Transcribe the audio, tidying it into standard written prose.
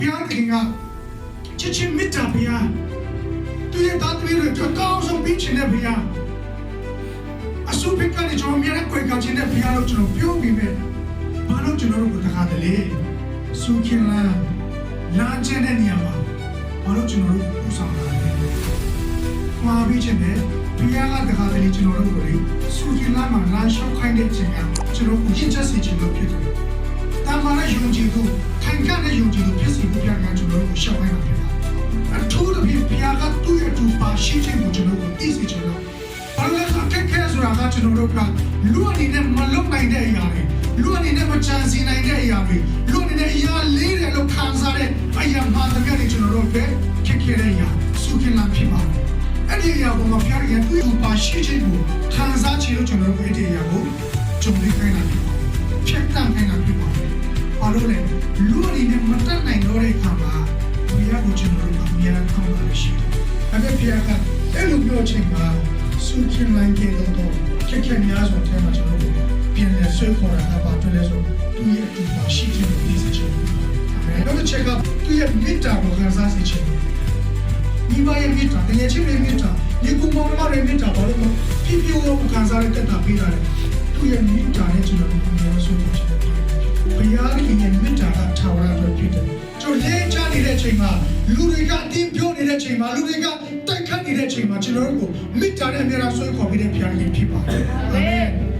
ဘုရားခင်ကချစ်ချင်းမေတ္တာဘုရားသူရဲ့သားသမီးတွေအတွက်ကောင်းဆုံးပေးခြင်းတဲ့ဘုရားအဆုဖိတ်ကနေကျွန်တော်အများနဲ့ကြွယ်ကခြင်းတဲ့ဘုရားလို့ကျွန်တော်ပြောပြီးပဲဘာလို့ကျွန်တော်တို့ကိုတခါတလေဆုခင်လာခြင်းတဲ့နေရာမှာဘာလို့ကျွန်တော်တို့ပူဆောင်လာလဲမှားပြီးခြင်းနဲ့ဘုရားကတခါတလေကျွန်တော်တို့ကိုဆုခင်လာမှာလာရှောက်ခိုင်းတဲ့ခြင်းကကျွန်တော်ကိုရင့်ချက်စေခြင်းလို့ဖြစ်တယ်။တာမာနဲ့ယုံကြည်သူထိုင်ကနဲ့ယုံကြည်သူဖြစ်စီဘုရားကကျွန်တော်တို့ကိုရှောက်ခိုင်းတာဖြစ်ပါတယ်။အထူးသဖြင့်ဘုရားကသူ့ရဲ့သူပါရှိခြင်းကိုကျွန်တော်တို့သိစေခြင်းလို့ဘာလို့လဲဆိုတော့ခက်ဆိုတာကကျွန်တော်တို့ကလူအနေနဲ့မလုံနိုင်တဲ့အရာတွေလူအနေနဲ့မချမ်းစီနိုင်တဲ့အရာတွေလူအနေနဲ့အရာလေးတယ်လို့ခံစားတဲ့အရာမှတကယ်ကျွန်တော်တို့ပဲခက်ခဲတဲ့အရာဆုခင်လာဖြစ်ပါတယ်။အဲ့ဒီအရာကိုမဖျားရသူ့သူပါရှိခြင်းကိုခံစားခြင်းလို့ကျွန်တော်တို့အဲ့ဒီအရာကိုကြုံတွေ့ခိုင်းတာဖြစ်ပါတယ်။ဖြတ်တန်းခိုင်းတာဖြစ်ပါတယ်။ဘာလို့လဲလူအနေနဲ့မတတ်နိုင်တော့တဲ့အခါမှာဘုရားကိုကျွန်တော်တို့အများကြီးခေါင်းလာရှိတယ်။အဲ့ဒီဘုရားကအဲ့လိုပြောချင်တာဆုခင်လိုက်တဲ့တော့ခက်ခဲများစွာထဲမှာကျွန်တော်တို့ပြန်လဲဆွဲခေါ်တာပါတွေ့လဲဆိုသူရဲ့အတူပါရှိခြင်းကိုသိစေချင်တယ်။နောက်တစ်ချက်ကသူရဲ့မေတ္တာကိုခံစားစေချင်တယ်။မိဘရဲ့မေတ္တာတကယ်ချင်းရဲ့မေတ္တာဒီကုမောင်မရဲ့မေတ္တာဘာလို့ပြပြကိုခံစားရတဲ့တာပေးတာလဲ။သူရဲ့မေတ္တာနဲ့ကျွန်တော်တို့ပြောဆိုချင်တယ်။ဘုရားခင်ရဲ့မေတ္တာကထာဝရအတွက်ဖြစ်တယ်။ကျွန်တော်လေးချနေတဲ့အချိန်မှာလူတွေကအတင်းပြောနေတဲ့အချိန်မှာလူတွေကတိုက်ခတ်နေတဲ့အချိန်မှာကျွန်တော်တို့ကိုမေတ္တာနဲ့အများအားဆွဲခေါ်ပြီးတဲ့ဘုရားခင်ဖြစ်ပါတယ်။အာမင်။